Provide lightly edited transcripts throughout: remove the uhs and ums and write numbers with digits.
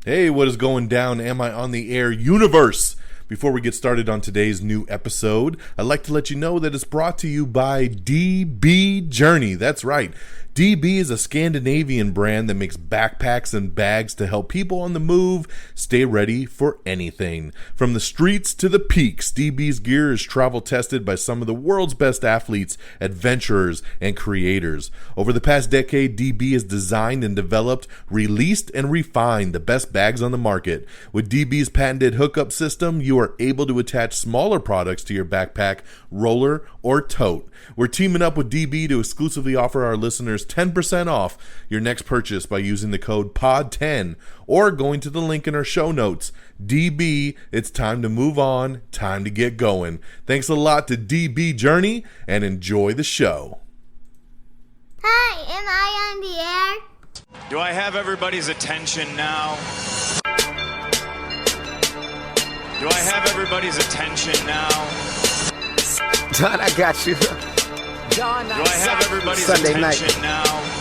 Hey, what is going down? Am I on the air universe? Before we get started on today's new episode, I'd like to let you know that it's brought to you by DB Journey. That's right. DB is a Scandinavian brand that makes backpacks and bags to help people on the move stay ready for anything. From the streets to the peaks, DB's gear is travel tested by some of the world's best athletes, adventurers, and creators. Over the past decade, DB has designed and developed, released, and refined the best bags on the market. With DB's patented hookup system, you are able to attach smaller products to your backpack, roller, or tote. We're teaming up with DB to exclusively offer our listeners 10% off your next purchase by using the code POD10 or going to the link in our show notes. DB, it's time to move on, time to get going. Thanks a lot to DB Journey and enjoy the show. Hi, am I on the air? Do I have everybody's attention now? Do I have everybody's attention now? Don, I got you. Do I have everybody's Sunday attention night. now?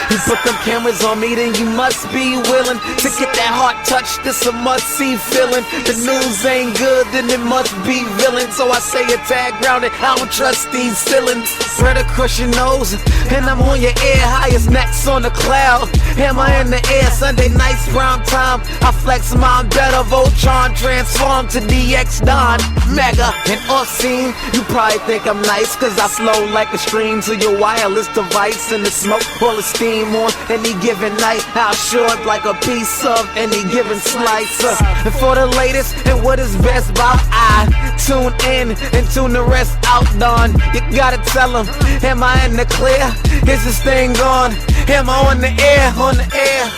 You put them cameras on me, then you must be willing to get that heart touch. This a must-see feeling. The news ain't good, then it must be villain. So I say a tag round it, I don't trust these ceilings. Spread across your nose, and I'm on your ear, high as necks on the cloud. Am I in the air? Sunday nights, prime time. I flex mine better, Voltron transform to DX Don Mega and off-scene. You probably think I'm nice, cause I flow like a stream to your wireless device, and the smoke all the steam on any given night. I'll short like a piece of any given slice. And for the latest and what is best about I tune in and tune the rest out, Don. You gotta tell them, am I in the clear? Is this thing on? Am I on the air? On the air?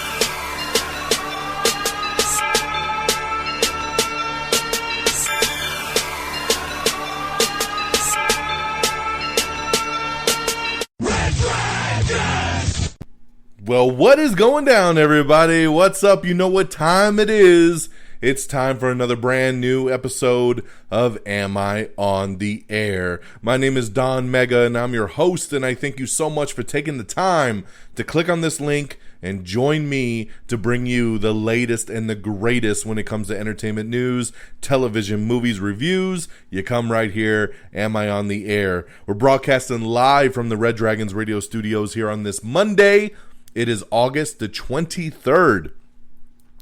Well, what is going down, everybody? What's up? You know what time it is. It's time for another brand new episode of Am I on the Air? My name is Don Mega, and I'm your host, and I thank you so much for taking the time to click on this link and join me to bring you the latest and the greatest when it comes to entertainment news, television, movies, reviews. You come right here, Am I on the Air? We're broadcasting live from the Red Dragons radio studios here on this Monday. It is August the 23rd.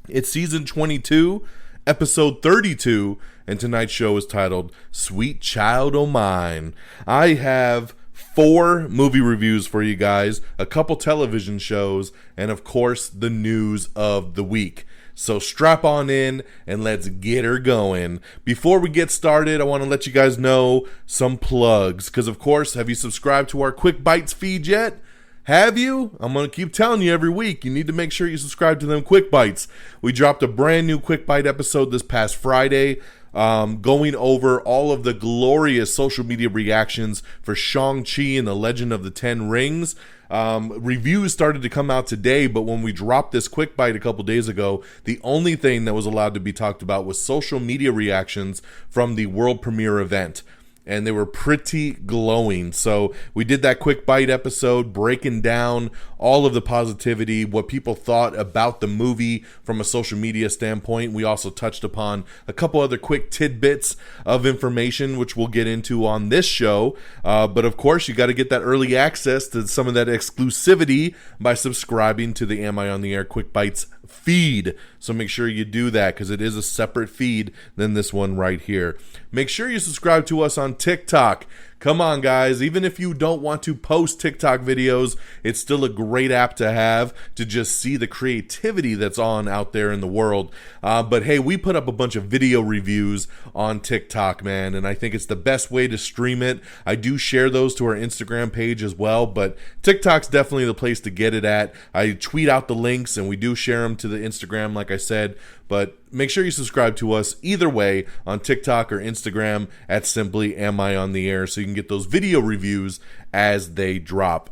It's season 22, episode 32, and tonight's show is titled Sweet Child O' Mine. I have 4 movie reviews for you guys, a couple television shows, and of course, the news of the week. So strap on in and let's get her going. Before we get started, I want to let you guys know some plugs. Because of course, have you subscribed to our Quick Bites feed yet? Have you? I'm going to keep telling you every week. You need to make sure you subscribe to them Quick Bites. We dropped a brand new Quick Bite episode this past Friday, going over all of the glorious social media reactions for Shang-Chi and the Legend of the Ten Rings. Reviews started to come out today, but when we dropped this Quick Bite a couple days ago, the only thing that was allowed to be talked about was social media reactions from the world premiere event. And they were pretty glowing. So we did that Quick Bite episode breaking down all of the positivity, what people thought about the movie from a social media standpoint. We also touched upon a couple other quick tidbits of information, which we'll get into on this show. But of course, you got to get that early access to some of that exclusivity by subscribing to the Am I on the Air Quick Bites feed. So make sure you do that because it is a separate feed than this one right here. Make sure you subscribe to us on TikTok. Come on, guys. Even if you don't want to post TikTok videos, it's still a great app to have to just see the creativity that's on out there in the world. But hey, we put up a bunch of video reviews on TikTok, man, and I think it's the best way to stream it. I do share those to our Instagram page as well, but TikTok's definitely the place to get it at. I tweet out the links, and we do share them to the Instagram, like I said. But make sure you subscribe to us either way on TikTok or Instagram at simply Am I on the Air so you can get those video reviews as they drop.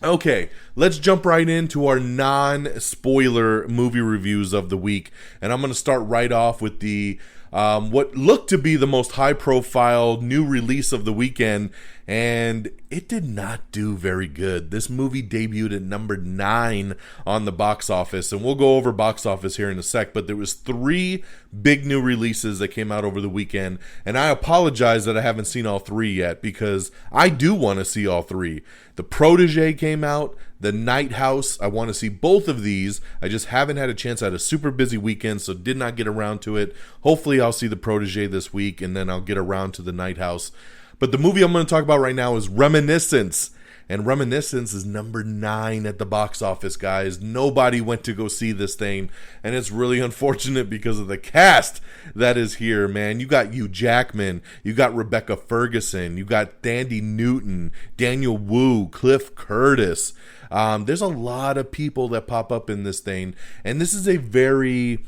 Okay, let's jump right into our non-spoiler movie reviews of the week. And I'm going to start right off with the what looked to be the most high-profile new release of the weekend, and it did not do very good. This movie debuted at number 9 on the box office, and we'll go over box office here in a sec, but there was 3 big new releases that came out over the weekend, and I apologize that I haven't seen all 3 yet, because I do want to see all 3. The Protege came out, The Night House. I want to see both of these. I just haven't had a chance. I had a super busy weekend, so did not get around to it. Hopefully I'll see The Protege this week, and then I'll get around to The Night House. But the movie I'm going to talk about right now is Reminiscence. And Reminiscence is number 9 at the box office, guys. Nobody went to go see this thing. And it's really unfortunate because of the cast that is here, man. You got Hugh Jackman. You got Rebecca Ferguson. You got Thandie Newton, Daniel Wu, Cliff Curtis. There's a lot of people that pop up in this thing. And this is a very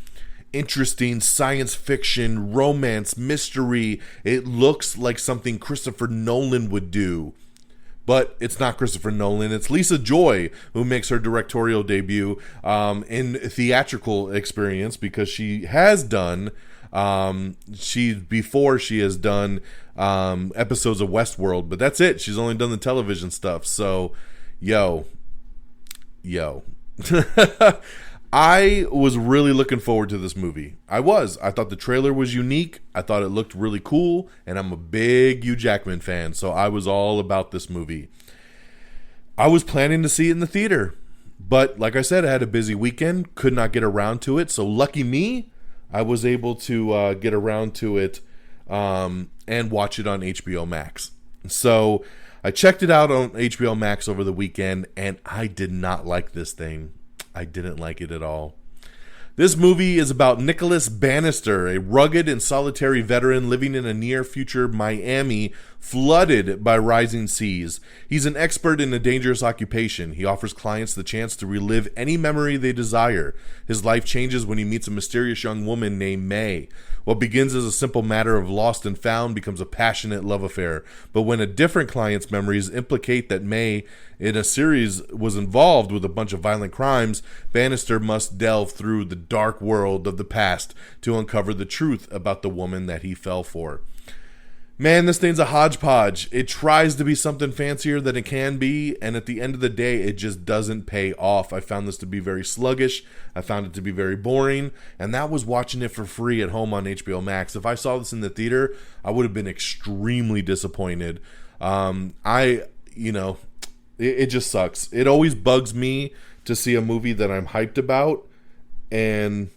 interesting science fiction, romance, mystery. It looks like something Christopher Nolan would do. But it's not Christopher Nolan. It's Lisa Joy who makes her directorial debut in theatrical experience, because she has done she has done episodes of Westworld, but that's it. She's only done the television stuff. So, yo. I was really looking forward to this movie. I thought the trailer was unique. I thought it looked really cool. And I'm a big Hugh Jackman fan, so I was all about this movie. I was planning to see it in the theater. But like I said, I had a busy weekend. Could not get around to it. So lucky me, I was able to get around to it and watch it on HBO Max. So I checked it out on HBO Max over the weekend, and I did not like this thing. I didn't like it at all. This movie is about Nicholas Bannister, a rugged and solitary veteran living in a near-future Miami flooded by rising seas. He's an expert in a dangerous occupation. He offers clients the chance to relive any memory they desire. His life changes when he meets a mysterious young woman named May. What begins as a simple matter of lost and found becomes a passionate love affair. But when a different client's memories implicate that May in a series was involved with a bunch of violent crimes, Bannister must delve through the dark world of the past to uncover the truth about the woman that he fell for. Man, this thing's a hodgepodge. It tries to be something fancier than it can be, and at the end of the day, it just doesn't pay off. I found this to be very sluggish. I found it to be very boring, and that was watching it for free at home on HBO Max. If I saw this in the theater, I would have been extremely disappointed. It just sucks. It always bugs me to see a movie that I'm hyped about, and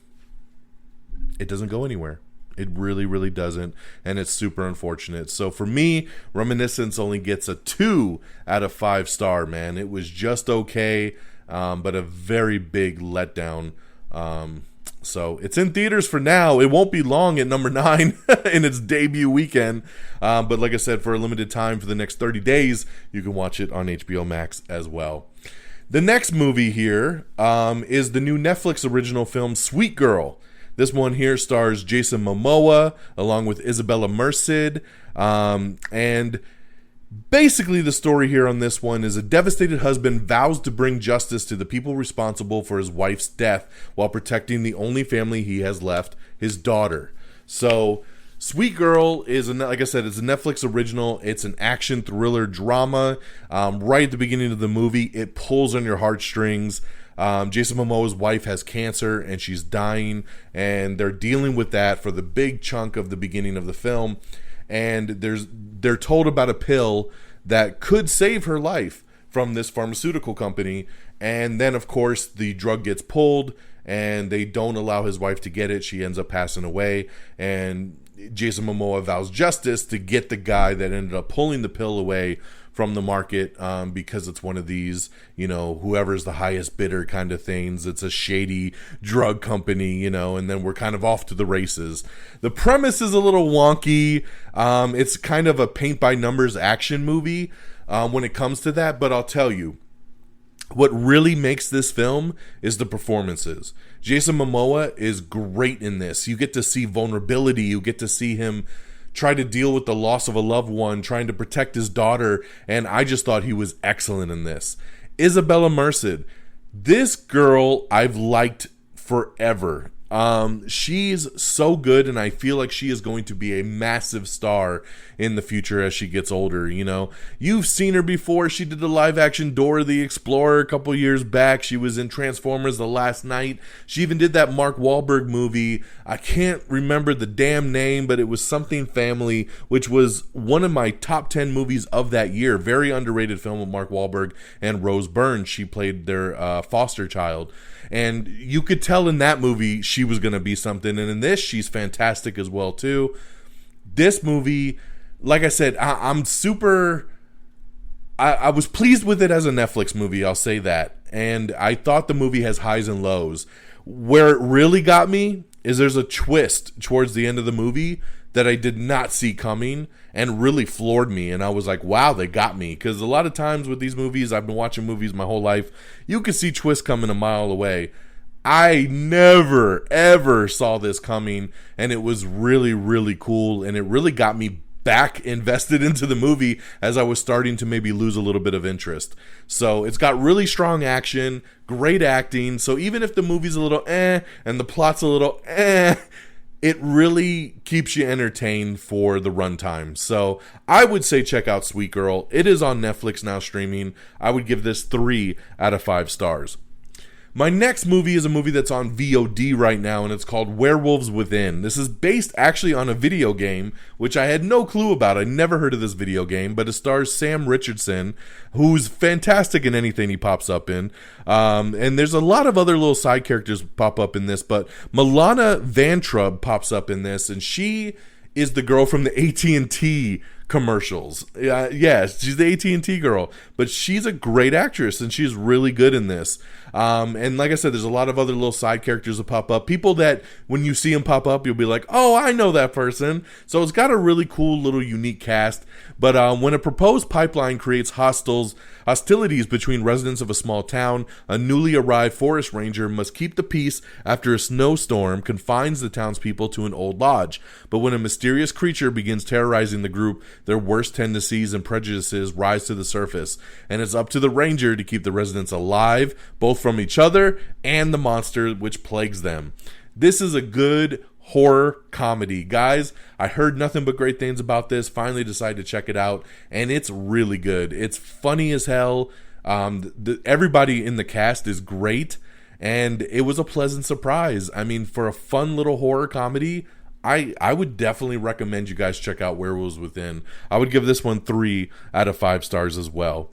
it doesn't go anywhere. It really, really doesn't, and it's super unfortunate. So for me, Reminiscence only gets a 2 out of 5 star, man. It was just okay, but a very big letdown. So it's in theaters for now. It won't be long at number 9 in its debut weekend. But like I said, for a limited time, for the next 30 days, you can watch it on HBO Max as well. The next movie here is the new Netflix original film, Sweet Girl. This one here stars Jason Momoa along with Isabella Merced. And basically the story here on this one is a devastated husband vows to bring justice to the people responsible for his wife's death while protecting the only family he has left, his daughter. So Sweet Girl is, like I said, it's a Netflix original. It's an action thriller drama. Right at the beginning of the movie, it pulls on your heartstrings. Jason Momoa's wife has cancer and she's dying, and they're dealing with that for the big chunk of the beginning of the film. And they're told about a pill that could save her life from this pharmaceutical company. And then, of course, the drug gets pulled and they don't allow his wife to get it. She ends up passing away, and Jason Momoa vows justice to get the guy that ended up pulling the pill away from the market, because it's one of these, whoever's the highest bidder kind of things. It's a shady drug company, and then we're kind of off to the races. The premise is a little wonky. It's kind of a paint by numbers action movie when it comes to that, but I'll tell you, what really makes this film is the performances. Jason Momoa is great in this. You get to see vulnerability. You get to see him try to deal with the loss of a loved one, trying to protect his daughter, and I just thought he was excellent in this. Isabella Merced, this girl I've liked forever. She's so good, and I feel like she is going to be a massive star in the future as she gets older. You know, you've seen her before. She did the live action Dora the Explorer a couple years back. She was in Transformers The Last Night. She even did that Mark Wahlberg movie. I can't remember the damn name, but it was something family, which was one of my top 10 movies of that year. Very underrated film with Mark Wahlberg and Rose Byrne. She played their foster child. And you could tell in that movie she was going to be something. And in this, she's fantastic as well, too. This movie, like I said, I'm super... I was pleased with it as a Netflix movie, I'll say that. And I thought the movie has highs and lows. Where it really got me is there's a twist towards the end of the movie that I did not see coming and really floored me. And I was like, wow, they got me. Because a lot of times with these movies, I've been watching movies my whole life, you can see twists coming a mile away. I never, ever saw this coming, and it was really, really cool. And it really got me back invested into the movie as I was starting to maybe lose a little bit of interest. So it's got really strong action, great acting. So even if the movie's a little and the plot's a little it really keeps you entertained for the runtime. So I would say check out Sweet Girl. It is on Netflix now streaming. I would give this 3 out of 5 stars. My next movie is a movie that's on VOD right now, and it's called Werewolves Within. This is based actually on a video game, which I had no clue about. I never heard of this video game, but it stars Sam Richardson, who's fantastic in anything he pops up in. And there's a lot of other little side characters pop up in this, but Milana Vantrub pops up in this, and she is the girl from the AT&T commercials. Yes, she's the AT&T girl, but she's a great actress and she's really good in this. And like I said, there's a lot of other little side characters that pop up. People that when you see them pop up, you'll be like, oh, I know that person. So it's got a really cool little unique cast. But when a proposed pipeline creates hostilities between residents of a small town, a newly arrived forest ranger must keep the peace after a snowstorm confines the townspeople to an old lodge. But when a mysterious creature begins terrorizing the group, their worst tendencies and prejudices rise to the surface, and it's up to the ranger to keep the residents alive, both from each other and the monster which plagues them. This is a good horror comedy. Guys, I heard nothing but great things about this, finally decided to check it out, and it's really good. It's funny as hell. Everybody in the cast is great, and it was a pleasant surprise. I mean, for a fun little horror comedy, I would definitely recommend you guys check out Werewolves Within. I would give this one 3 out of 5 stars as well.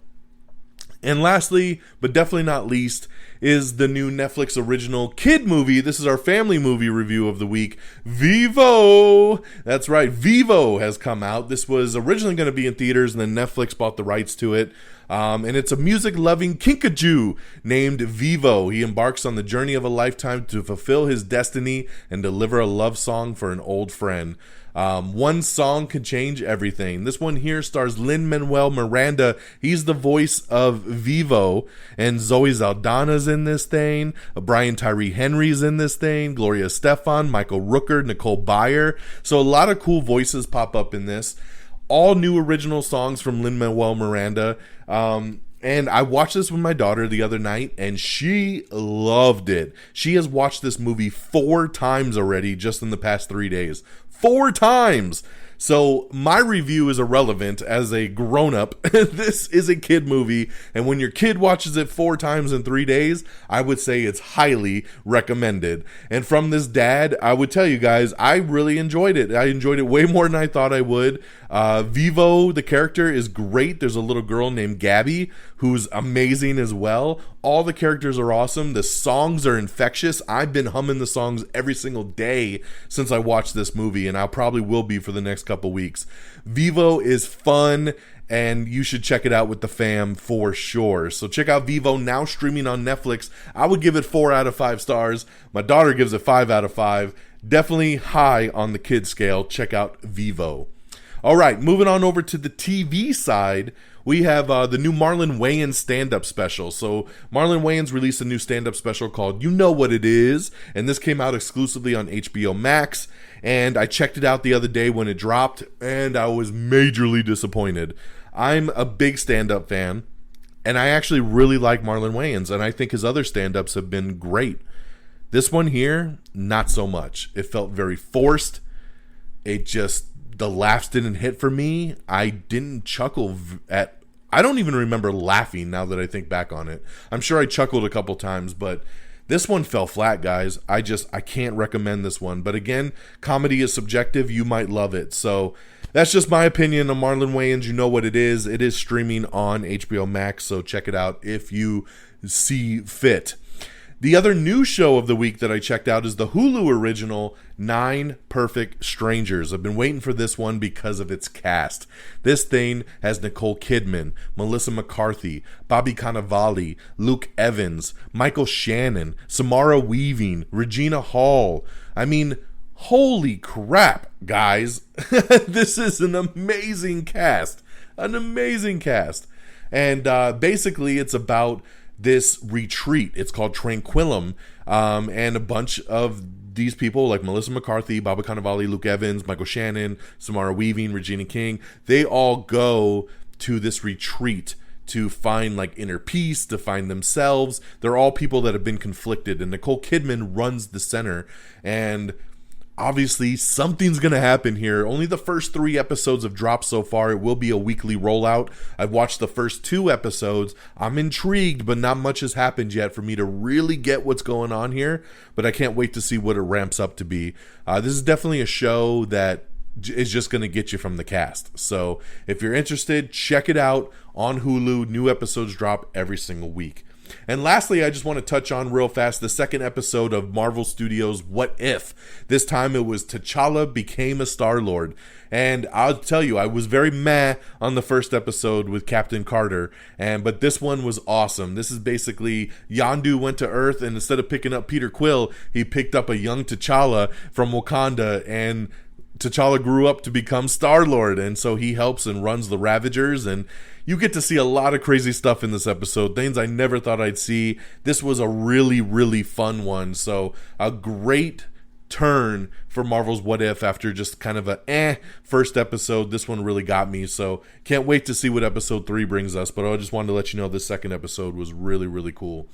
And lastly, but definitely not least, is the new Netflix original kid movie. This is our family movie review of the week, Vivo. That's right, Vivo has come out. This was originally going to be in theaters, and then Netflix bought the rights to it. And it's a music-loving kinkajou named Vivo. He embarks on the journey of a lifetime to fulfill his destiny and deliver a love song for an old friend. One song could change everything. This one here stars Lin-Manuel Miranda. He's the voice of Vivo. And Zoe Saldana's in this thing. Brian Tyree Henry's in this thing. Gloria Estefan, Michael Rooker, Nicole Byer. So a lot of cool voices pop up in this. All new original songs from Lin-Manuel Miranda. And I watched this with my daughter the other night, and she loved it. She has watched this movie 4 times already just in the past 3 days. 4 times! So my review is irrelevant as a grown-up. This is a kid movie, and when your kid watches it 4 times in 3 days, I would say it's highly recommended. And from this dad, I would tell you guys, I really enjoyed it. I enjoyed it way more than I thought I would. Vivo, the character, is great. There's a little girl named Gabby who's amazing as well. All the characters are awesome. The songs are infectious. I've been humming the songs every single day since I watched this movie, and I probably will be for the next couple weeks. Vivo is fun, and you should check it out with the fam for sure. So check out Vivo, now streaming on Netflix. I would give it 4 out of 5 stars. My daughter gives it 5 out of 5. Definitely high on the kid scale. Check out Vivo. All right, moving on over to the TV side, we have the new Marlon Wayans stand-up special. So Marlon Wayans released a new stand-up special called You Know What It Is, and this came out exclusively on HBO Max, and I checked it out the other day when it dropped, and I was majorly disappointed. I'm a big stand-up fan, and I actually really like Marlon Wayans, and I think his other stand-ups have been great. This one here, not so much. It felt very forced. The laughs didn't hit for me. I didn't chuckle I don't even remember laughing now that I think back on it. I'm sure I chuckled a couple times, but this one fell flat, guys. I can't recommend this one. But again, comedy is subjective. You might love it. So that's just my opinion on Marlon Wayans. You know what it is. It is streaming on HBO Max, so check it out if you see fit. The other new show of the week that I checked out is the Hulu original 9 Perfect Strangers. I've been waiting for this one because of its cast. This thing has Nicole Kidman, Melissa McCarthy, Bobby Cannavale, Luke Evans, Michael Shannon, Samara Weaving, Regina Hall. I mean, holy crap, guys. This is an amazing cast. An amazing cast. And basically it's about this retreat. It's called Tranquillum, and a bunch of these people like Melissa McCarthy, Bobby Cannavale, Luke Evans, Michael Shannon, Samara Weaving, Regina King, they all go to this retreat to find like inner peace, to find themselves. They're all people that have been conflicted, and Nicole Kidman runs the center, and obviously something's going to happen here. Only the first 3 episodes have dropped so far. It will be a weekly rollout. I've watched the first 2 episodes. I'm intrigued, but not much has happened yet for me to really get what's going on here. But I can't wait to see what it ramps up to be. This is definitely a show that is just going to get you from the cast. So if you're interested, check it out on Hulu. New episodes drop every single week. And lastly, I just want to touch on real fast the second episode of Marvel Studios' What If. This time it was T'Challa became a Star-Lord. And I'll tell you, I was very meh on the first episode with Captain Carter, but this one was awesome. This is basically Yondu went to Earth, and instead of picking up Peter Quill, he picked up a young T'Challa from Wakanda, and T'Challa grew up to become Star-Lord, and so he helps and runs the Ravagers, and you get to see a lot of crazy stuff in this episode, things I never thought I'd see. This was a really, really fun one, so a great turn for Marvel's What If after just kind of a first episode. This one really got me, so can't wait to see what episode 3 brings us, but I just wanted to let you know this second episode was really, really cool.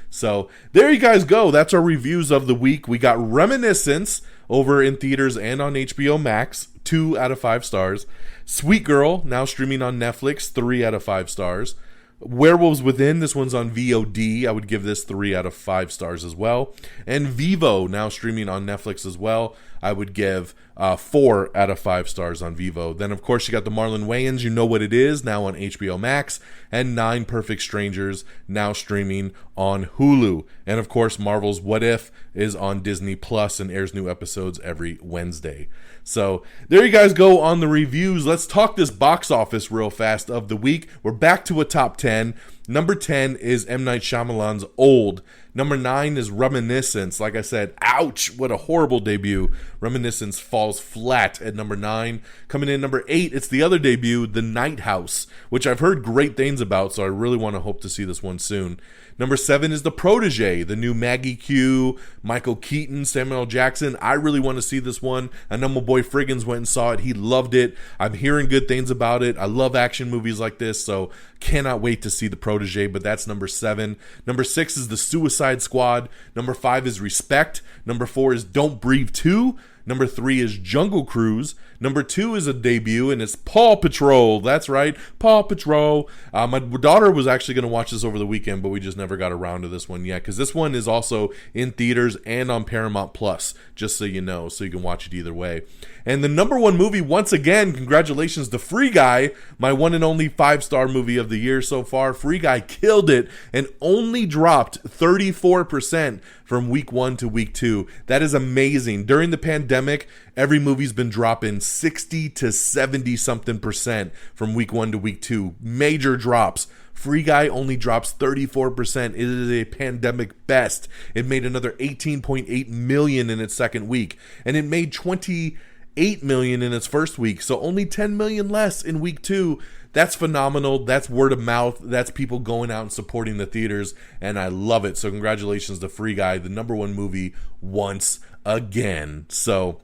So there you guys go. That's our reviews of the week. We got Reminiscence over in theaters and on HBO Max, 2 out of 5 stars. Sweet Girl, now streaming on Netflix, 3 out of 5 stars. Werewolves Within, this one's on VOD. I would give this 3 out of 5 stars as well. And Vivo, now streaming on Netflix as well. I would give 4 out of 5 stars on Vivo. Then, of course, you got the Marlon Wayans, You Know What It Is, now on HBO Max. And 9 Perfect Strangers, now streaming on Hulu. And, of course, Marvel's What If is on Disney Plus and airs new episodes every Wednesday. So there you guys go on the reviews. Let's talk this box office real fast of the week. We're back to a top 10. Number 10 is M. Night Shyamalan's Old. Number 9 is Reminiscence. Like I said, ouch, what a horrible debut. Reminiscence falls flat at number 9. Coming in number 8, it's the other debut, The Night House, which I've heard great things about, so I really want to hope to see this one soon. Number 7 is The Protege, the new Maggie Q, Michael Keaton, Samuel L. Jackson. I really want to see this one. I know my boy Friggins went and saw it. He loved it. I'm hearing good things about it. I love action movies like this, so cannot wait to see The Protege, but that's number 7. Number 6 is The Suicide Squad. Number 5 is Respect. Number 4 is Don't Breathe 2. Number 3 is Jungle Cruise. Number 2 is a debut, and it's Paw Patrol. That's right, Paw Patrol. My daughter was actually going to watch this over the weekend, but we just never got around to this one yet, because this one is also in theaters and on Paramount Plus, just so you know, so you can watch it either way. And the number 1 movie, once again, congratulations to Free Guy, my one and only 5-star movie of the year so far. Free Guy killed it and only dropped 34% from week 1 to week 2. That is amazing. During the pandemic, every movie's been dropping 60 to 70 something percent from week 1 to week 2. Major drops. Free Guy only drops 34%. It is a pandemic best. It made another 18.8 million in its second week, and it made 28 million in its first week, so only 10 million less in week 2. That's phenomenal. That's word of mouth. That's people going out and supporting the theaters, and I love it. So congratulations to Free Guy, the number 1 movie once again. So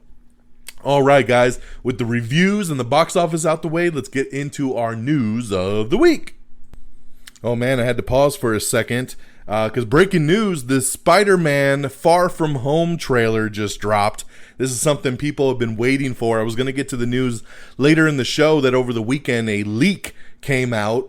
all right, guys, with the reviews and the box office out the way, let's get into our news of the week. Oh man, I had to pause for a second. Because breaking news, the Spider-Man Far From Home trailer just dropped. This is something people have been waiting for. I was going to get to the news later in the show that over the weekend a leak came out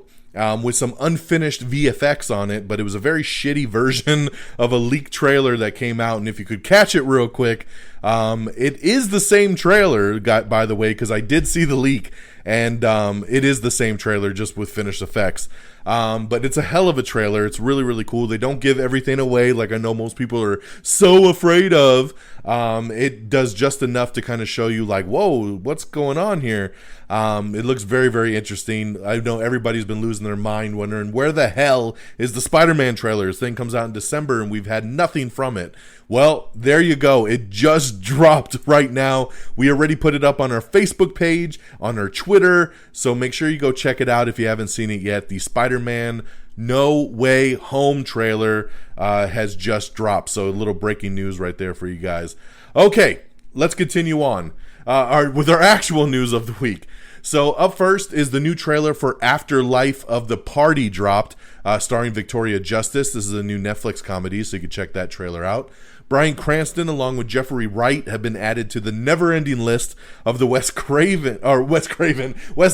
with some unfinished VFX on it, but it was a very shitty version of a leaked trailer that came out. And if you could catch it real quick, it is the same trailer, by the way, because I did see the leak, and it is the same trailer, just with finished effects. But it's a hell of a trailer. It's really, really cool. They don't give everything away like I know most people are so afraid of. It does just enough to kind of show you like, whoa, what's going on here? It looks very, very interesting. I know everybody's been losing their mind wondering where the hell is the Spider-Man trailer? This thing comes out in December and we've had nothing from it. Well, there you go. It just dropped right now. We already put it up on our Facebook page, on our Twitter, so make sure you go check it out if you haven't seen it yet. The Spider-Man No Way Home trailer has just dropped, so a little breaking news right there for you guys. Okay, let's continue on with our actual news of the week. So up first is the new trailer for Afterlife of the Party dropped, starring Victoria Justice. This is a new Netflix comedy, so you can check that trailer out. Bryan Cranston, along with Jeffrey Wright, have been added to the never-ending list of the Wes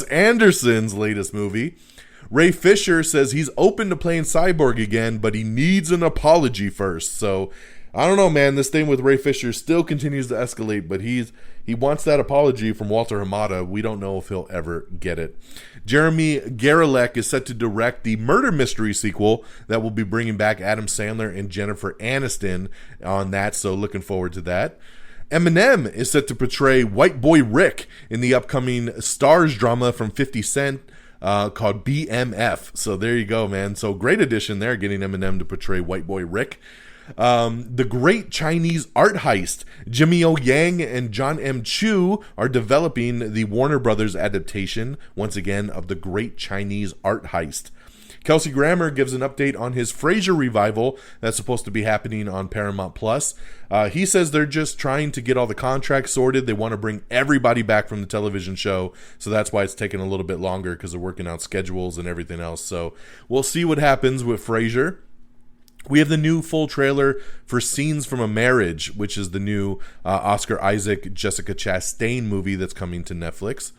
Anderson's latest movie. Ray Fisher says he's open to playing Cyborg again, but he needs an apology first. So, I don't know, man. This thing with Ray Fisher still continues to escalate, but he wants that apology from Walter Hamada. We don't know if he'll ever get it. Jeremy Garelek is set to direct the murder mystery sequel that will be bringing back Adam Sandler and Jennifer Aniston on that, so looking forward to that. Eminem is set to portray White Boy Rick in the upcoming Stars drama from 50 Cent called BMF. So there you go, man. So great addition there, getting Eminem to portray White Boy Rick. The Great Chinese Art Heist. Jimmy O Yang and John M. Chu are developing the Warner Brothers adaptation, once again, of The Great Chinese Art Heist. Kelsey Grammer gives an update on his Frasier revival that's supposed to be happening on Paramount Plus. He says they're just trying to get all the contracts sorted. They want to bring everybody back from the television show, so that's why it's taking a little bit longer, because they're working out schedules and everything else. So we'll see what happens with Frasier. We have the new full trailer for Scenes from a Marriage, which is the new Oscar Isaac, Jessica Chastain movie that's coming to Netflix.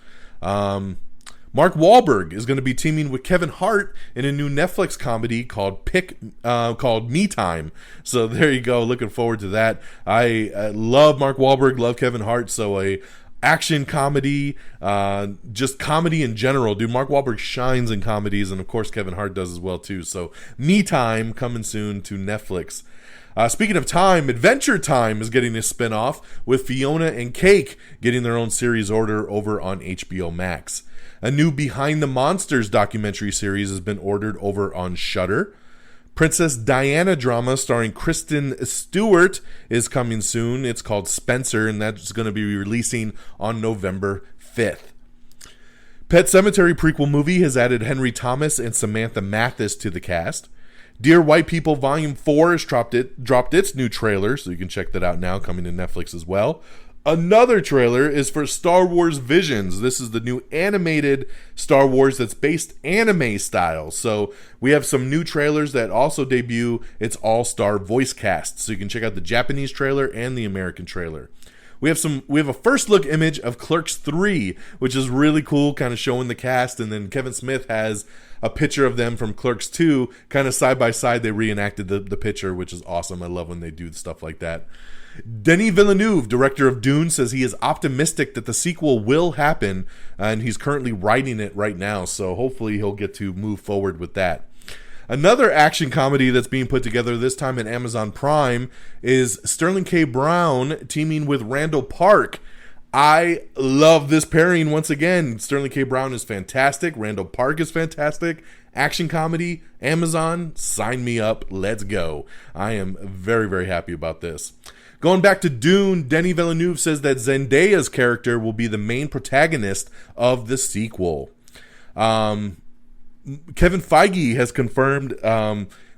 Mark Wahlberg is going to be teaming with Kevin Hart in a new Netflix comedy called Me Time. So there you go. Looking forward to that. I love Mark Wahlberg, love Kevin Hart. So a action comedy, just comedy in general. Dude, Mark Wahlberg shines in comedies, and of course Kevin Hart does as well too. So Me Time coming soon to Netflix. Speaking of time, Adventure Time is getting a spinoff with Fiona and Cake getting their own series order over on HBO Max. A new Behind the Monsters documentary series has been ordered over on Shudder. Princess Diana drama starring Kristen Stewart is coming soon. It's called Spencer, and that's going to be releasing on November 5th. Pet Sematary prequel movie has added Henry Thomas and Samantha Mathis to the cast. Dear White People Volume 4 has dropped its new trailer, so you can check that out now, coming to Netflix as well. Another trailer is for Star Wars Visions. This is the new animated Star Wars that's based anime style. So we have some new trailers that also debut its all-star voice cast. So you can check out the Japanese trailer and the American trailer. We have a first look image of Clerks 3, which is really cool, kind of showing the cast, and then Kevin Smith has a picture of them from Clerks 2, kind of side by side. They reenacted the picture, which is awesome. I love when they do stuff like that. Denis Villeneuve, director of Dune, says he is optimistic that the sequel will happen, and he's currently writing it right now, so hopefully he'll get to move forward with that. Another action comedy that's being put together, this time in Amazon Prime, is Sterling K. Brown teaming with Randall Park. I love this pairing once again. Sterling K. Brown is fantastic. Randall Park is fantastic. Action comedy, Amazon, sign me up. Let's go. I am very, very happy about this. Going back to Dune, Denis Villeneuve says that Zendaya's character will be the main protagonist of the sequel. Kevin Feige has confirmed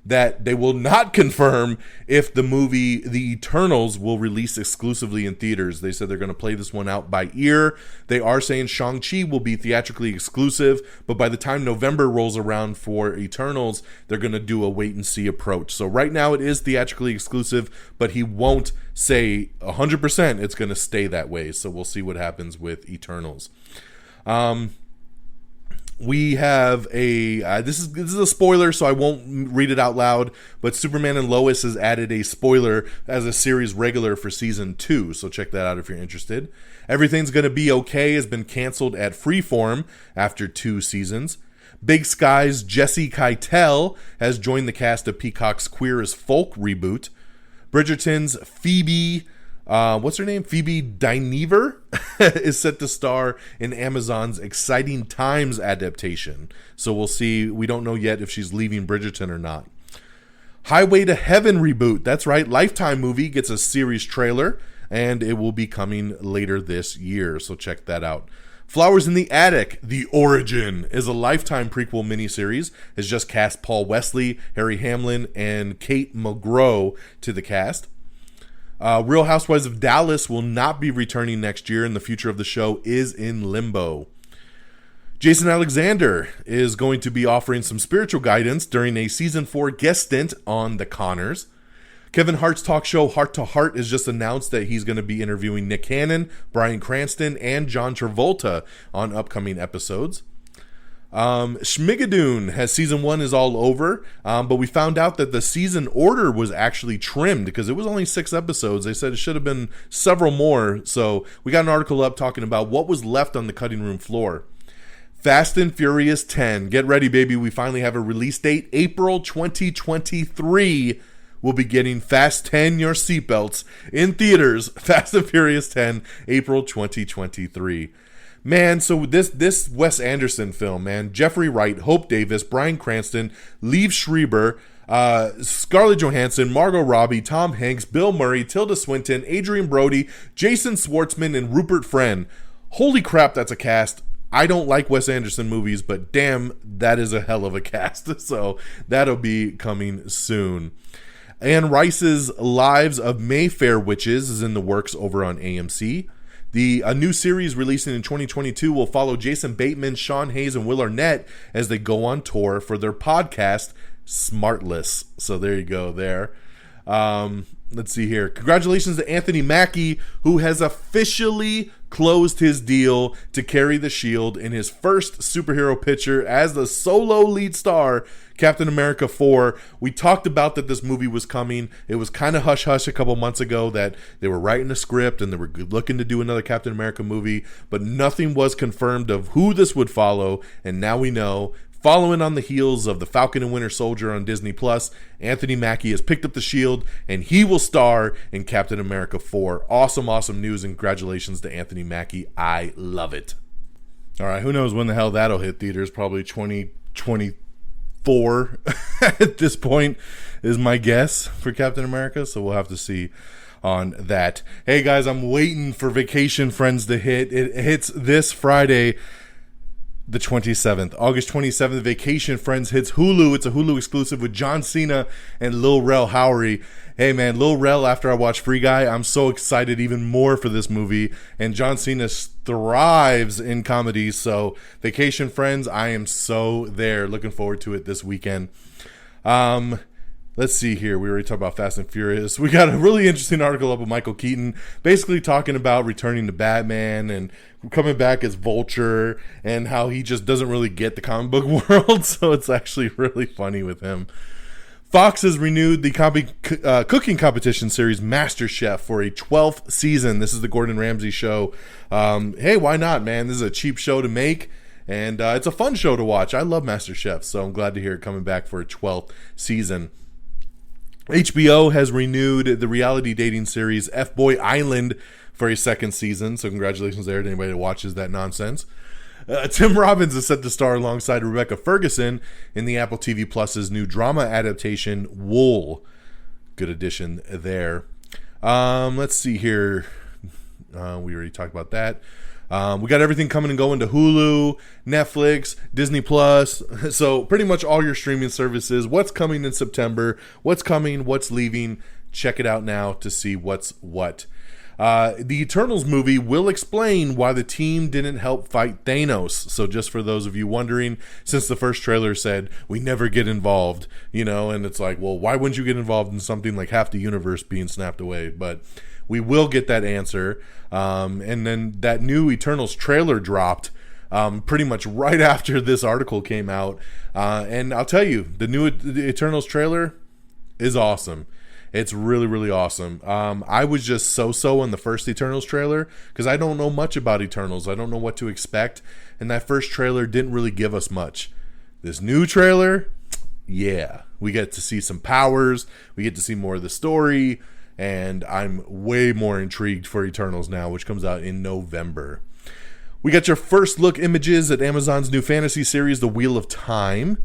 that they will not confirm if the movie The Eternals will release exclusively in theaters. They said they're going to play this one out by ear. They are saying Shang-Chi will be theatrically exclusive, but by the time November rolls around for Eternals, they're going to do a wait-and-see approach. So right now it is theatrically exclusive, but he won't say 100% it's going to stay that way. So we'll see what happens with Eternals. We have this is a spoiler, so I won't read it out loud, but Superman and Lois has added a spoiler as a series regular for season 2, so check that out if you're interested. Everything's Gonna Be Okay has been canceled at Freeform after 2 seasons. Big Sky's Jesse Keitel has joined the cast of Peacock's Queer as Folk reboot. Bridgerton's Phoebe Phoebe Dynevor is set to star in Amazon's Exciting Times adaptation. So we'll see. We don't know yet if she's leaving Bridgerton or not. Highway to Heaven reboot. That's right. Lifetime movie gets a series trailer, and it will be coming later this year. So check that out. Flowers in the Attic, The Origin, is a Lifetime prequel miniseries. Has just cast Paul Wesley, Harry Hamlin, and Kate McGraw to the cast. Real Housewives of Dallas will not be returning next year, and the future of the show is in limbo. Jason Alexander is going to be offering some spiritual guidance during a season 4 guest stint on The Conners. Kevin Hart's talk show Heart to Heart has just announced that he's going to be interviewing Nick Cannon, Bryan Cranston, and John Travolta on upcoming episodes. Schmigadoon has season 1 is all over, but we found out that the season order was actually trimmed because it was only 6 episodes. They said it should have been several more, so we got an article up talking about what was left on the cutting room floor. Fast and Furious 10. Get ready, baby. We finally have a release date. April 2023. We'll be getting Fast 10 Your Seatbelts in theaters. Fast and Furious 10, April 2023. Man, so this Wes Anderson film, man, Jeffrey Wright, Hope Davis, Bryan Cranston, Liev Schreiber, Scarlett Johansson, Margot Robbie, Tom Hanks, Bill Murray, Tilda Swinton, Adrian Brody, Jason Schwartzman, and Rupert Friend. Holy crap, that's a cast. I don't like Wes Anderson movies, but damn, that is a hell of a cast. So that'll be coming soon. Anne Rice's Lives of Mayfair Witches is in the works over on AMC. A new series releasing in 2022 will follow Jason Bateman, Sean Hayes, and Will Arnett as they go on tour for their podcast, Smartless. So there you go there. Let's see here. Congratulations to Anthony Mackie, who has officially closed his deal to carry the shield in his first superhero picture as the solo lead star, Captain America 4. We talked about that this movie was coming. It was kind of hush-hush a couple months ago that they were writing a script and they were looking to do another Captain America movie, but nothing was confirmed of who this would follow, and now we know. Following on the heels of The Falcon and Winter Soldier on Disney+, Anthony Mackie has picked up the shield, and he will star in Captain America 4. Awesome, awesome news, and congratulations to Anthony Mackie. I love it. All right, who knows when the hell that'll hit theaters? Probably 2024 at this point is my guess for Captain America, so we'll have to see on that. Hey, guys, I'm waiting for Vacation Friends to hit. It hits this Friday, the 27th. August 27th, Vacation Friends hits Hulu. It's a Hulu exclusive with John Cena and Lil Rel Howery. Hey, man, Lil Rel, after I watched Free Guy, I'm so excited even more for this movie. And John Cena thrives in comedies. So, Vacation Friends, I am so there. Looking forward to it this weekend. Let's see here. We already talked about Fast and Furious. We got a really interesting article up with Michael Keaton, basically talking about returning to Batman and coming back as Vulture and how he just doesn't really get the comic book world. So it's actually really funny with him. Fox has renewed the cooking competition series MasterChef for a 12th season. This is the Gordon Ramsay show. Hey, why not, man? This is a cheap show to make. And it's a fun show to watch. I love MasterChef, so I'm glad to hear it coming back for a 12th season. HBO has renewed the reality dating series F-Boy Island for a 2nd season, so congratulations there to anybody that watches that nonsense. Tim Robbins is set to star alongside Rebecca Ferguson in the Apple TV Plus's new drama adaptation, Wool. Good addition there. Let's see here. We already talked about that. We got everything coming and going to Hulu, Netflix, Disney Plus. So pretty much all your streaming services. What's coming in September? What's coming? What's leaving? Check it out now to see what's what. The Eternals movie will explain why the team didn't help fight Thanos. So just for those of you wondering, since the first trailer said we never get involved, and it's like, well, why wouldn't you get involved in something like half the universe being snapped away? But we will get that answer. And then that new Eternals trailer dropped pretty much right after this article came out. And I'll tell you, the new Eternals trailer is awesome. It's really, really awesome. I was just so on the first Eternals trailer because I don't know much about Eternals. I don't know what to expect. And that first trailer didn't really give us much. This new trailer, yeah. We get to see some powers. We get to see more of the story. And I'm way more intrigued for Eternals now, which comes out in November. We got your first look images at Amazon's new fantasy series, The Wheel of Time.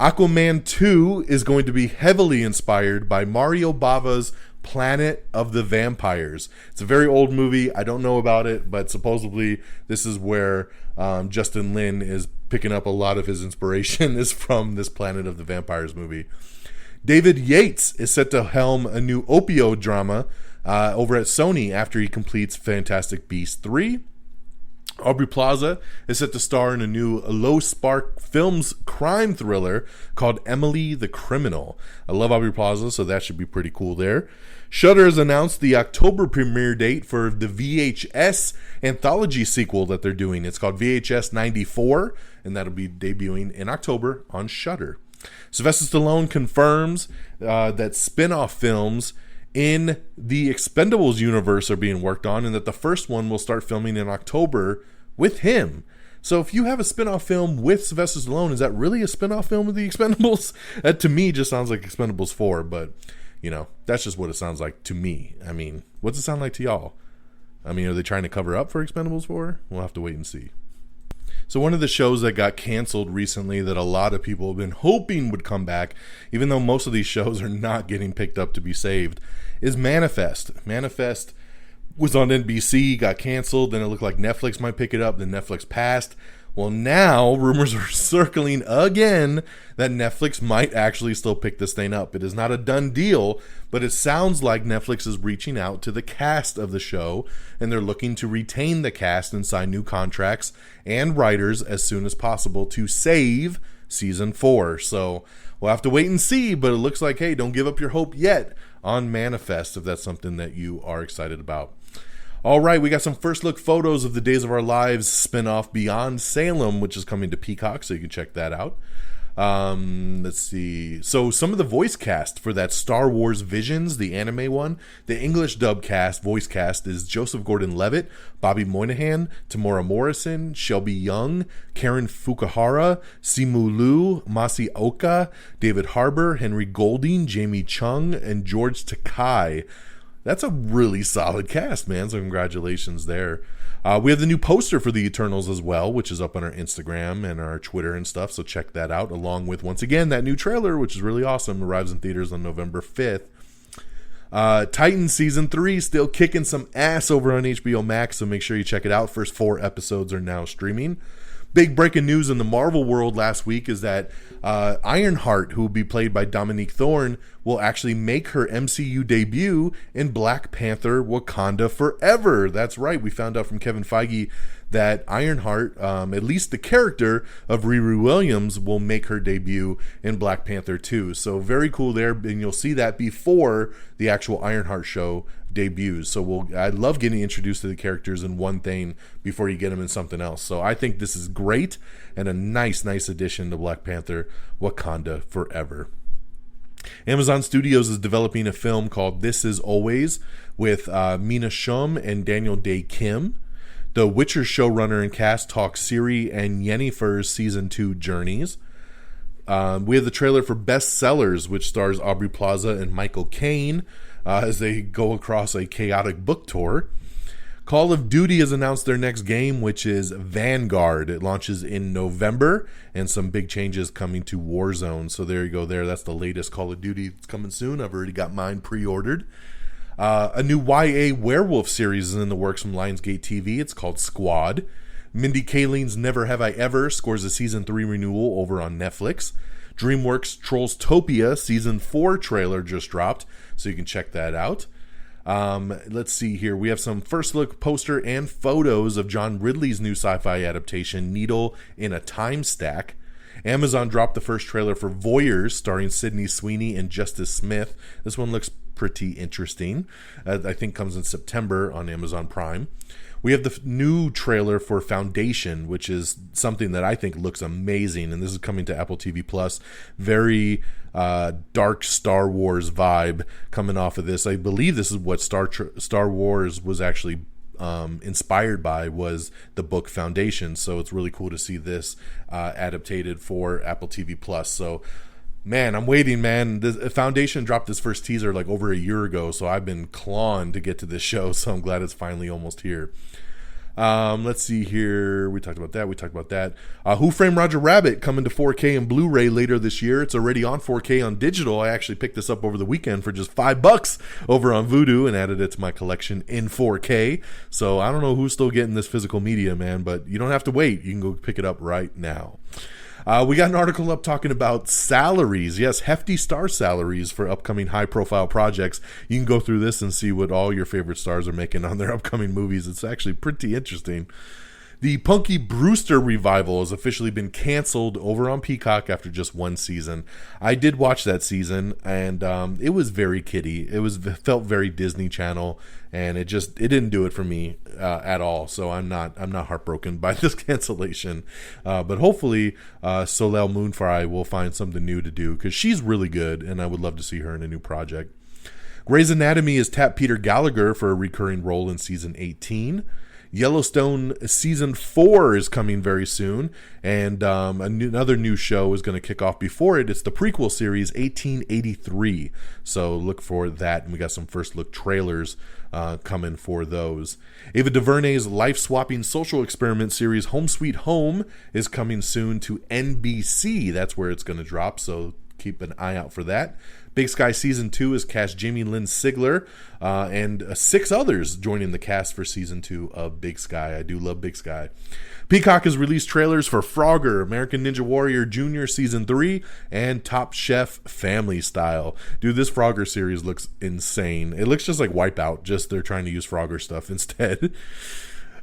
Aquaman 2 is going to be heavily inspired by Mario Bava's Planet of the Vampires. It's a very old movie. I don't know about it, but supposedly this is where Justin Lin is picking up a lot of his inspiration is from this Planet of the Vampires movie. David Yates is set to helm a new opioid drama over at Sony after he completes Fantastic Beasts 3. Aubrey Plaza is set to star in a new Low Spark Films crime thriller called Emily the Criminal. I love Aubrey Plaza, so that should be pretty cool there. Shudder has announced the October premiere date for the VHS anthology sequel that they're doing. It's called VHS 94, and that'll be debuting in October on Shudder. Sylvester Stallone confirms that spin-off films in the Expendables universe are being worked on, and that the first one will start filming in October with him. So if you have a spin-off film with Sylvester Stallone, is that really a spin-off film of the Expendables? That to me just sounds like Expendables 4, but that's just what it sounds like to me. I mean, what's it sound like to y'all? I mean, are they trying to cover up for Expendables 4? We'll have to wait and see. So one of the shows that got canceled recently that a lot of people have been hoping would come back, even though most of these shows are not getting picked up to be saved, is Manifest. Manifest was on NBC, got canceled, then it looked like Netflix might pick it up, then Netflix passed. Well, now rumors are circling again that Netflix might actually still pick this thing up. It is not a done deal, but it sounds like Netflix is reaching out to the cast of the show, and they're looking to retain the cast and sign new contracts and writers as soon as possible to save season 4. So we'll have to wait and see, but it looks like, hey, don't give up your hope yet on Manifest if that's something that you are excited about. All right, we got some first look photos of the Days of Our Lives spinoff Beyond Salem, which is coming to Peacock, so you can check that out. Let's see. So some of the voice cast for that Star Wars Visions, the anime one, the English dub cast, voice cast is Joseph Gordon-Levitt, Bobby Moynihan, Tamora Morrison, Shelby Young, Karen Fukuhara, Simu Liu, Masi Oka, David Harbour, Henry Golding, Jamie Chung, and George Takai. That's a really solid cast, man. So congratulations there. We have the new poster for the Eternals as well, which is up on our Instagram and our Twitter and stuff. So check that out, along with, once again, that new trailer, which is really awesome. Arrives in theaters on November 5th. Titans Season 3 still kicking some ass over on HBO Max, so make sure you check it out. First 4 episodes are now streaming. Big breaking news in the Marvel world last week is that Ironheart, who will be played by Dominique Thorne, will actually make her MCU debut in Black Panther Wakanda Forever. That's right. We found out from Kevin Feige that Ironheart, at least the character of Riri Williams, will make her debut in Black Panther 2. So very cool there, and you'll see that before the actual Ironheart show debuts. So I love getting introduced to the characters in one thing before you get them in something else. So I think this is great and a nice addition to Black Panther Wakanda Forever. Amazon Studios is developing a film called This Is Always with Mina Shum and Daniel Day Kim. The Witcher showrunner and cast talk Ciri and Yennefer's Season 2 journeys. We have the trailer for Bestsellers, which stars Aubrey Plaza and Michael Caine as they go across a chaotic book tour. Call of Duty has announced their next game, which is Vanguard. It launches in November, and some big changes coming to Warzone. So there you go there. That's the latest Call of Duty. It's coming soon. I've already got mine pre-ordered. A new YA werewolf series is in the works from Lionsgate TV. It's called Squad. Mindy Kaling's Never Have I Ever scores a season 3 renewal over on Netflix. DreamWorks Trollstopia season 4 trailer just dropped, so you can check that out. Let's see here. We have some first look poster and photos of John Ridley's new sci-fi adaptation, Needle in a Time Stack. Amazon dropped the first trailer for Voyeurs, starring Sydney Sweeney and Justice Smith. This one looks pretty interesting. I think comes in September on Amazon Prime. We have the new trailer for Foundation, which is something that I think looks amazing, and this is coming to Apple TV Plus. Very dark Star Wars vibe coming off of this. I believe this is what Star Wars was actually inspired by, was the book Foundation. So it's really cool to see this adapted for Apple TV Plus. So man, I'm waiting, man. The Foundation dropped this first teaser like over a year ago, so I've been clawing to get to this show, so I'm glad it's finally almost here. Let's see here. We talked about that. Who Framed Roger Rabbit coming to 4K and Blu-ray later this year. It's already on 4K on digital. I actually picked this up over the weekend for just $5 over on Vudu and added it to my collection in 4K. So I don't know who's still getting this physical media, man, but you don't have to wait. You can go pick it up right now. We got an article up talking about salaries. Yes, hefty star salaries for upcoming high-profile projects. You can go through this and see what all your favorite stars are making on their upcoming movies. It's actually pretty interesting. The Punky Brewster revival has officially been canceled over on Peacock after just one season. I did watch that season, and it was very kiddie. It felt very Disney Channel, and it didn't do it for me at all. So I'm not heartbroken by this cancellation. But hopefully, Soleil Moonfry will find something new to do, because she's really good, and I would love to see her in a new project. Grey's Anatomy has tapped Peter Gallagher for a recurring role in season 18. Yellowstone season 4 is coming very soon, and another new show is going to kick off before it. It's the prequel series 1883, so look for that, and we got some first look trailers coming for those. Ava DuVernay's life-swapping social experiment series Home Sweet Home is coming soon to NBC. That's where it's going to drop, so keep an eye out for that. Big Sky Season 2 has cast Jamie Lynn Sigler and 6 others joining the cast for Season 2 of Big Sky. I do love Big Sky. Peacock has released trailers for Frogger, American Ninja Warrior Jr. Season 3, and Top Chef Family Style. Dude, this Frogger series looks insane. It looks just like Wipeout, just they're trying to use Frogger stuff instead.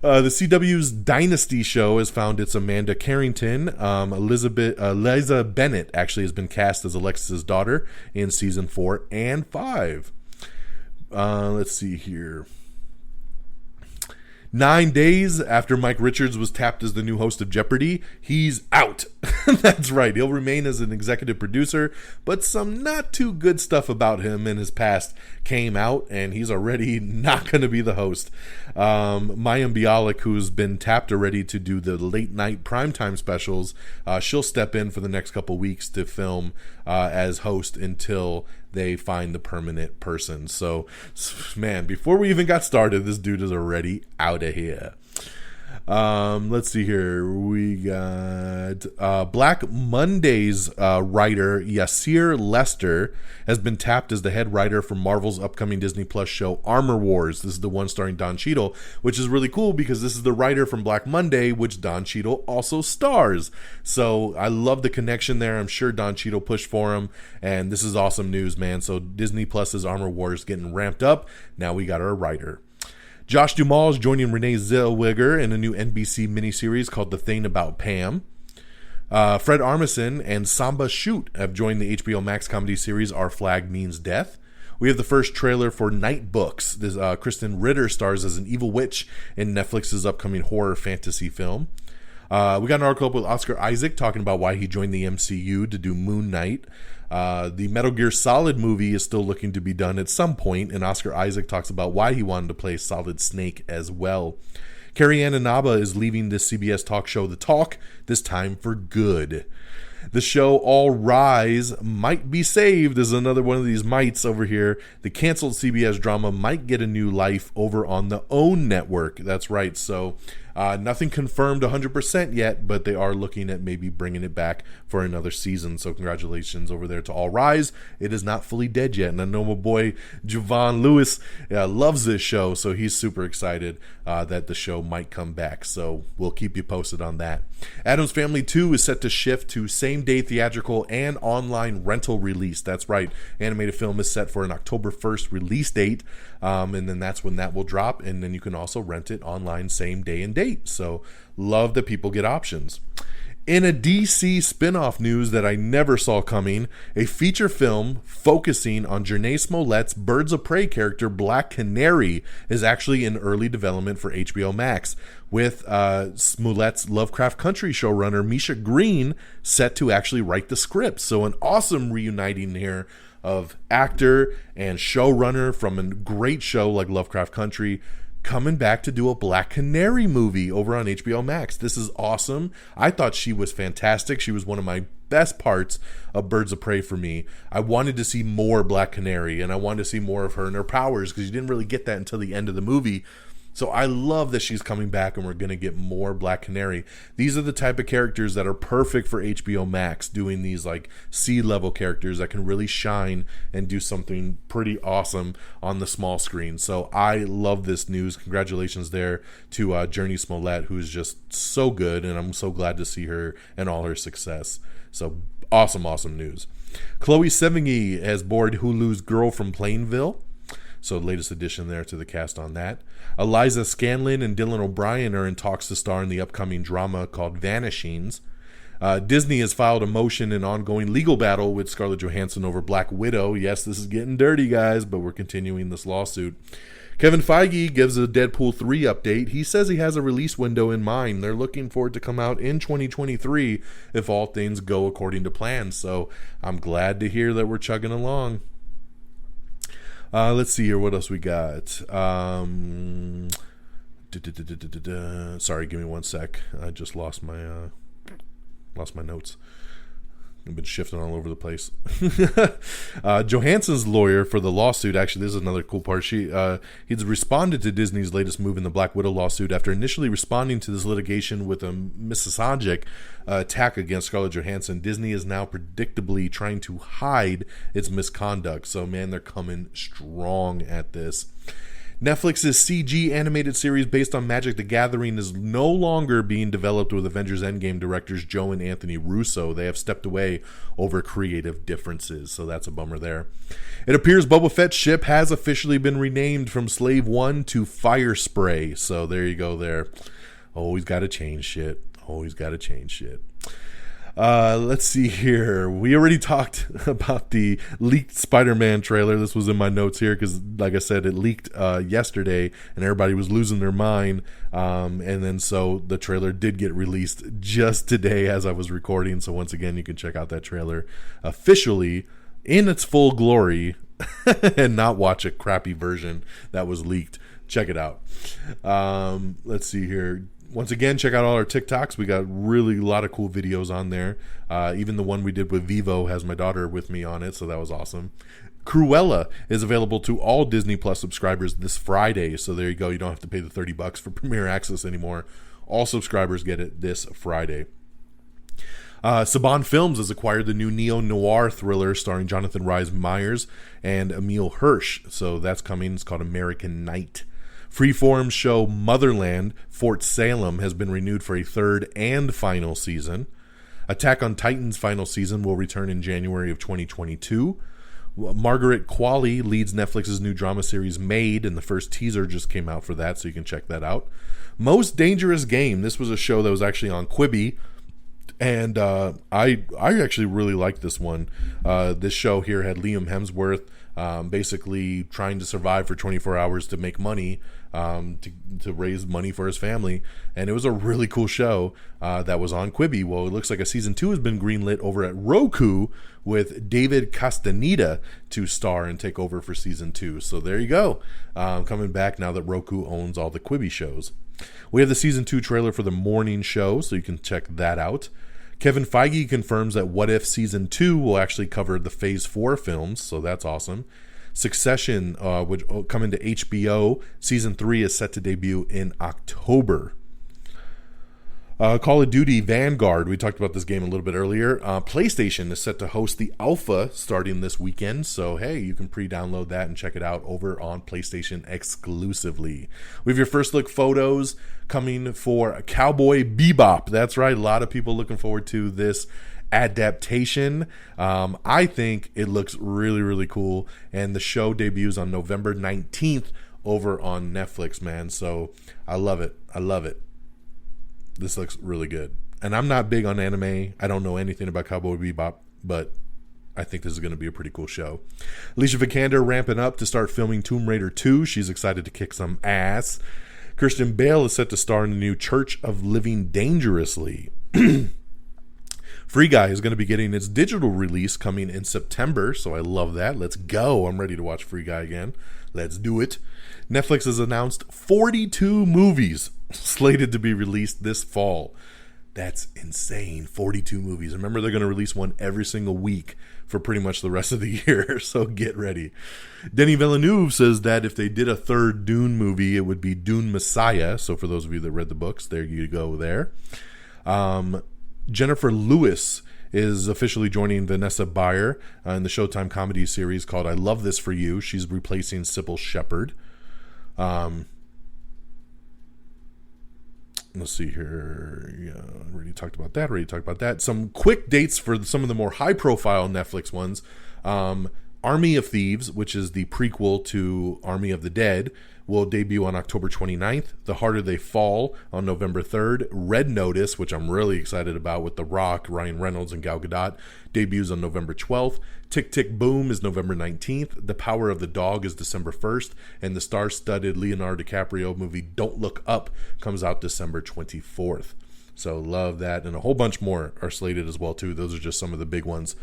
The CW's Dynasty show has found its Amanda Carrington. Liza Bennett actually has been cast as Alexis's daughter in season 4 and 5. Let's see here. 9 days after Mike Richards was tapped as the new host of Jeopardy, he's out. That's right. He'll remain as an executive producer, but some not too good stuff about him in his past came out, and he's already not going to be the host. Mayim Bialik, who's been tapped already to do the late night primetime specials, she'll step in for the next couple weeks to film as host until they find the permanent person. So, man, before we even got started, this dude is already out of here. Let's see here. We got Black Monday's writer Yasir Lester has been tapped as the head writer for Marvel's upcoming Disney Plus show Armor Wars. This is the one starring Don Cheadle, which is really cool because this is the writer from Black Monday, which Don Cheadle also stars. So I love the connection there. I'm sure Don Cheadle pushed for him, and this is awesome news, man. So Disney Plus's Armor Wars getting ramped up. Now we got our writer. Josh Duhamel is joining Renee Zellweger in a new NBC miniseries called The Thing About Pam. Fred Armisen and Samba Shoot have joined the HBO Max comedy series Our Flag Means Death. We have the first trailer for Night Books. This, Kristen Ritter stars as an evil witch in Netflix's upcoming horror fantasy film. We got an article up with Oscar Isaac talking about why he joined the MCU to do Moon Knight. The Metal Gear Solid movie is still looking to be done at some point, and Oscar Isaac talks about why he wanted to play Solid Snake as well. Carrie Ann Inaba is leaving this CBS talk show The Talk, this time for good. The show All Rise might be saved is another one of these mites over here. The canceled CBS drama might get a new life over on the OWN network. That's right. So Nothing confirmed 100% yet, but they are looking at maybe bringing it back for another season. So congratulations over there to All Rise. It is not fully dead yet. And I know my boy Javon Lewis loves this show, so he's super excited that the show might come back. So we'll keep you posted on that. Addams Family 2 is set to shift to same-day theatrical and online rental release. That's right. Animated film is set for an October 1st release date, and then that's when that will drop. And then you can also rent it online same day and date. So love that people get options. In a DC spin-off news that I never saw coming, a feature film focusing on Janae Smollett's Birds of Prey character Black Canary is actually in early development for HBO Max, with Smollett's Lovecraft Country showrunner Misha Green set to actually write the script. So an awesome reuniting here of actor and showrunner from a great show like Lovecraft Country coming back to do a Black Canary movie over on HBO Max. This is awesome. I thought she was fantastic. She was one of my best parts of Birds of Prey for me. I wanted to see more Black Canary, and I wanted to see more of her and her powers, because you didn't really get that until the end of the movie. So I love that she's coming back and we're going to get more Black Canary. These are the type of characters that are perfect for HBO Max, doing these like C-level characters that can really shine and do something pretty awesome on the small screen. So I love this news. Congratulations there to Journey Smollett, who's just so good, and I'm so glad to see her and all her success. So awesome news. Chloe Sevigny has boarded Hulu's Girl from Plainville. So latest addition there to the cast on that. Eliza Scanlon and Dylan O'Brien are in talks to star in the upcoming drama called Vanishings. Disney has filed a motion in ongoing legal battle with Scarlett Johansson over Black Widow. Yes, this is getting dirty, guys, but we're continuing this lawsuit. Kevin Feige gives a Deadpool 3 update. He says he has a release window in mind. They're looking for it to come out in 2023 if all things go according to plan. So I'm glad to hear that we're chugging along. Let's see here. What else we got? Sorry, give me one sec. I just lost my notes. I've been shifting all over the place. Johansson's lawyer for the lawsuit, actually, this is another cool part. He's responded to Disney's latest move in the Black Widow lawsuit after initially responding to this litigation with a misogynistic attack against Scarlett Johansson. Disney is now predictably trying to hide its misconduct. So, man, they're coming strong at this. Netflix's CG animated series based on Magic the Gathering is no longer being developed with Avengers Endgame directors Joe and Anthony Russo. They have stepped away over creative differences, so that's a bummer there. It appears Boba Fett's ship has officially been renamed from Slave 1 to Fire Spray, so there you go there. Always got to change shit. Let's see here. We already talked about the leaked Spider-Man trailer. This was in my notes here because, like I said, it leaked yesterday and everybody was losing their mind. And then so the trailer did get released just today as I was recording. So once again, you can check out that trailer officially in its full glory and not watch a crappy version that was leaked. Check it out. Let's see here. Once again, check out all our TikToks. We got really a lot of cool videos on there. Even the one we did with Vivo has my daughter with me on it, so that was awesome. Cruella is available to all Disney Plus subscribers this Friday, so there you go. You don't have to pay the $30 for Premier Access anymore. All subscribers get it this Friday. Saban Films has acquired the new neo-noir thriller starring Jonathan Rhys Meyers and Emile Hirsch, so that's coming. It's called American Night. Freeform's show Motherland, Fort Salem has been renewed for a third and final season. Attack on Titan's final season will return in January of 2022. Margaret Qualley leads Netflix's new drama series Made, and the first teaser just came out for that, so you can check that out. Most Dangerous Game, this was a show that was actually on Quibi, and I actually really liked this one. This show here had Liam Hemsworth basically trying to survive for 24 hours to make money, to raise money for his family, and it was a really cool show that was on Quibi. Well, it looks like a season 2 has been greenlit over at Roku with David Castaneda to star and take over for season 2. So there you go, coming back now that Roku owns all the Quibi shows. We have the season 2 trailer for The Morning Show, so you can check that out. Kevin Feige confirms that What If Season 2 will actually cover the Phase 4 films, so that's awesome. Succession, which will come into HBO, Season 3 is set to debut in October. Call of Duty Vanguard, we talked about this game a little bit earlier. PlayStation is set to host the alpha starting this weekend, so hey, you can pre-download that and check it out over on PlayStation exclusively. We have your first look photos coming for Cowboy Bebop. That's right, a lot of people looking forward to this adaptation. I think it looks really, really cool, and the show debuts on November 19th over on Netflix, man, so I love it. This looks really good. And I'm not big on anime. I don't know anything about Cowboy Bebop, but I think this is going to be a pretty cool show. Alicia Vikander ramping up to start filming Tomb Raider 2. She's excited to kick some ass. Christian Bale is set to star in the new Church of Living Dangerously. Free Guy is going to be getting its digital release coming in September, so I love that. Let's go. I'm ready to watch Free Guy again. Let's do it. Netflix has announced 42 movies slated to be released this fall. That's insane. 42 movies. Remember, they're going to release one every single week for pretty much the rest of the year, so get ready. Denis Villeneuve says that if they did a third Dune movie, it would be Dune Messiah. So for those of you that read the books, there you go there. Jennifer Lewis is officially joining Vanessa Bayer in the Showtime comedy series called I Love This For You. She's replacing Sybil Shepherd. Let's see here. Yeah, already talked about that. Some quick dates for some of the more high-profile Netflix ones. Army of Thieves, which is the prequel to Army of the Dead, will debut on October 29th. The Harder They Fall on November 3rd. Red Notice, which I'm really excited about with The Rock, Ryan Reynolds, and Gal Gadot, debuts on November 12th. Tick Tick Boom is November 19th. The Power of the Dog is December 1st. And the star-studded Leonardo DiCaprio movie Don't Look Up comes out December 24th. So love that. And a whole bunch more are slated as well, too. Those are just some of the big ones.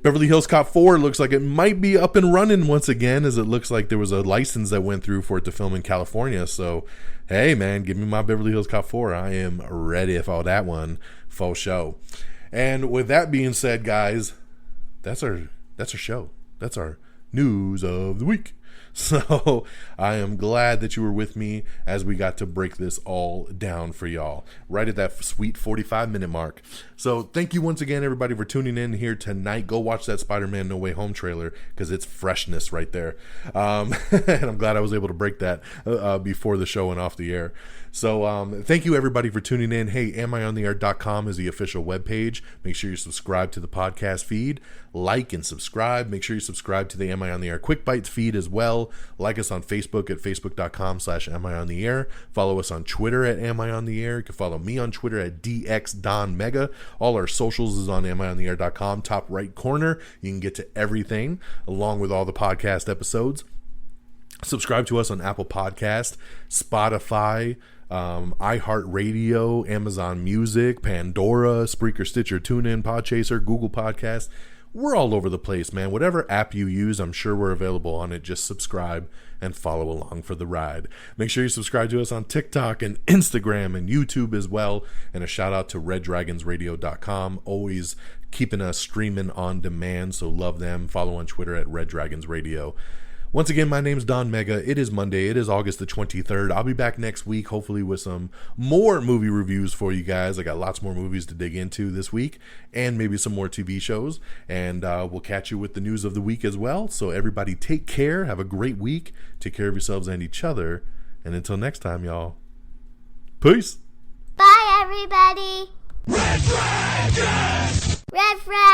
Beverly Hills Cop 4 looks like it might be up and running once again, as it looks like there was a license that went through for it to film in California. So, hey, man, give me my Beverly Hills Cop 4. I am ready for that one. Faux show. And with that being said, guys, that's our show. That's our news of the week. So I am glad that you were with me as we got to break this all down for y'all right at that sweet 45-minute mark. So thank you once again, everybody, for tuning in here tonight. Go watch that Spider-Man No Way Home trailer because it's freshness right there. And I'm glad I was able to break that before the show went off the air. So thank you, everybody, for tuning in. Hey, amiontheair.com is the official webpage. Make sure you subscribe to the podcast feed. Like and subscribe. Make sure you subscribe to the Am I on the Air Quick Bites feed as well. Like us on Facebook at facebook.com/amiontheair. Follow us on Twitter at Am I on the Air. You can follow me on Twitter at DXDonMega. All our socials is on amiontheair.com. Top right corner. You can get to everything along with all the podcast episodes. Subscribe to us on Apple Podcast, Spotify, iHeartRadio, Amazon Music, Pandora, Spreaker, Stitcher, TuneIn, Podchaser, Google Podcasts. We're all over the place, man. Whatever app you use, I'm sure we're available on it. Just subscribe and follow along for the ride. Make sure you subscribe to us on TikTok and Instagram and YouTube as well. And a shout out to reddragonsradio.com. Always keeping us streaming on demand, so love them. Follow on Twitter at Red Dragons Radio. Once again, my name's Don Mega. It is Monday. It is August the 23rd. I'll be back next week, hopefully with some more movie reviews for you guys. I got lots more movies to dig into this week and maybe some more TV shows. And we'll catch you with the news of the week as well. So everybody take care. Have a great week. Take care of yourselves and each other. And until next time, y'all. Peace. Bye, everybody. Red Dragons! Red Flag.